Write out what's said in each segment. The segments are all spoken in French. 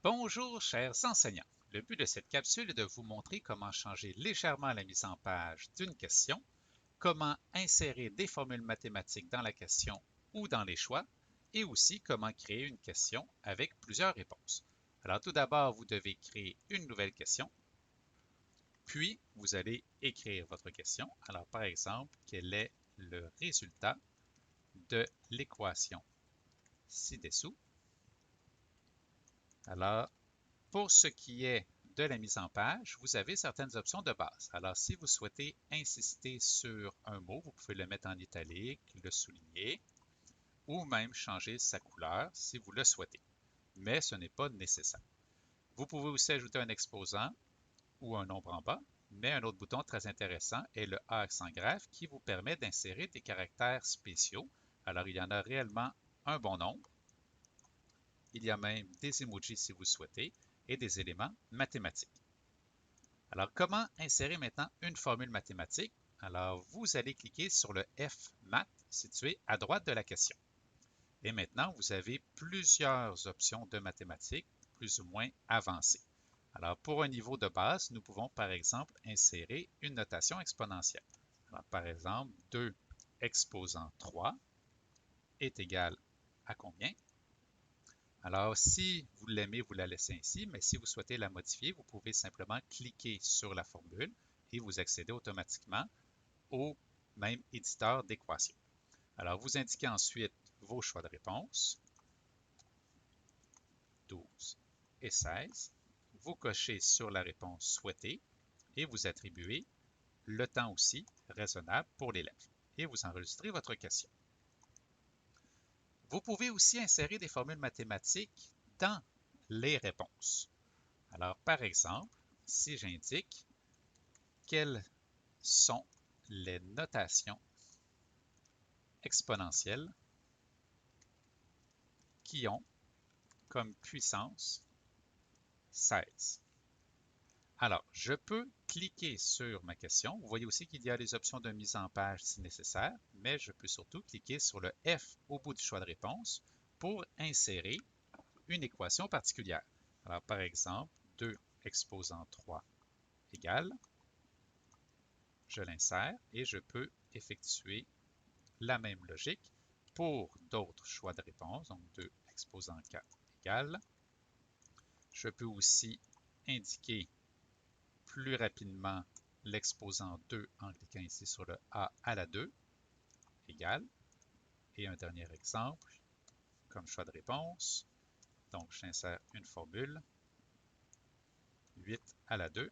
Bonjour chers enseignants. Le but de cette capsule est de vous montrer comment changer légèrement la mise en page d'une question, comment insérer des formules mathématiques dans la question ou dans les choix, et aussi comment créer une question avec plusieurs réponses. Alors tout d'abord, vous devez créer une nouvelle question, puis vous allez écrire votre question. Alors par exemple, quel est le résultat de l'équation ci-dessous? Alors, pour ce qui est de la mise en page, vous avez certaines options de base. Alors, si vous souhaitez insister sur un mot, vous pouvez le mettre en italique, le souligner, ou même changer sa couleur si vous le souhaitez. Mais ce n'est pas nécessaire. Vous pouvez aussi ajouter un exposant ou un nombre en bas, mais un autre bouton très intéressant est le A accent grave qui vous permet d'insérer des caractères spéciaux. Alors, il y en a réellement un bon nombre. Il y a même des emojis si vous souhaitez et des éléments mathématiques. Alors, comment insérer maintenant une formule mathématique? Alors, vous allez cliquer sur le F Math situé à droite de la question. Et maintenant, vous avez plusieurs options de mathématiques plus ou moins avancées. Alors, pour un niveau de base, nous pouvons par exemple insérer une notation exponentielle. Alors, par exemple, 2 exposant 3 est égal à combien? Alors, si vous l'aimez, vous la laissez ainsi, mais si vous souhaitez la modifier, vous pouvez simplement cliquer sur la formule et vous accédez automatiquement au même éditeur d'équations. Alors, vous indiquez ensuite vos choix de réponse, 12 et 16. Vous cochez sur la réponse souhaitée et vous attribuez le temps aussi raisonnable pour les lettres. Et vous enregistrez votre question. Vous pouvez aussi insérer des formules mathématiques dans les réponses. Alors, par exemple, si j'indique quelles sont les notations exponentielles qui ont comme puissance 16. Alors, je peux cliquer sur ma question. Vous voyez aussi qu'il y a les options de mise en page si nécessaire, mais je peux surtout cliquer sur le F au bout du choix de réponse pour insérer une équation particulière. Alors, par exemple, 2 exposant 3 égale, je l'insère et je peux effectuer la même logique pour d'autres choix de réponse, donc 2 exposant 4 égale. Je peux aussi indiquer plus rapidement l'exposant 2 en cliquant ici sur le A à la 2 égale. Et un dernier exemple comme choix de réponse. Donc, j'insère une formule. 8 à la 2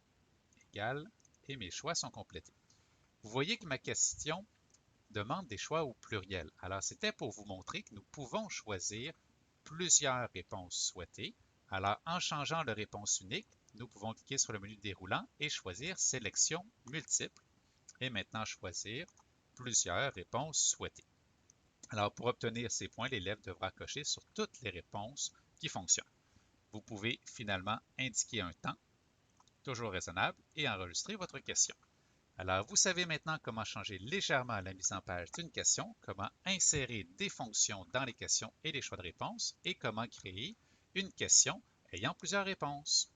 égale. Et mes choix sont complétés. Vous voyez que ma question demande des choix au pluriel. Alors, c'était pour vous montrer que nous pouvons choisir plusieurs réponses souhaitées. Alors, en changeant de réponse unique, nous pouvons cliquer sur le menu déroulant et choisir Sélection multiple et maintenant choisir plusieurs réponses souhaitées. Alors, pour obtenir ces points, l'élève devra cocher sur toutes les réponses qui fonctionnent. Vous pouvez finalement indiquer un temps, toujours raisonnable, et enregistrer votre question. Alors, vous savez maintenant comment changer légèrement la mise en page d'une question, comment insérer des fonctions dans les questions et les choix de réponse, et comment créer une question ayant plusieurs réponses.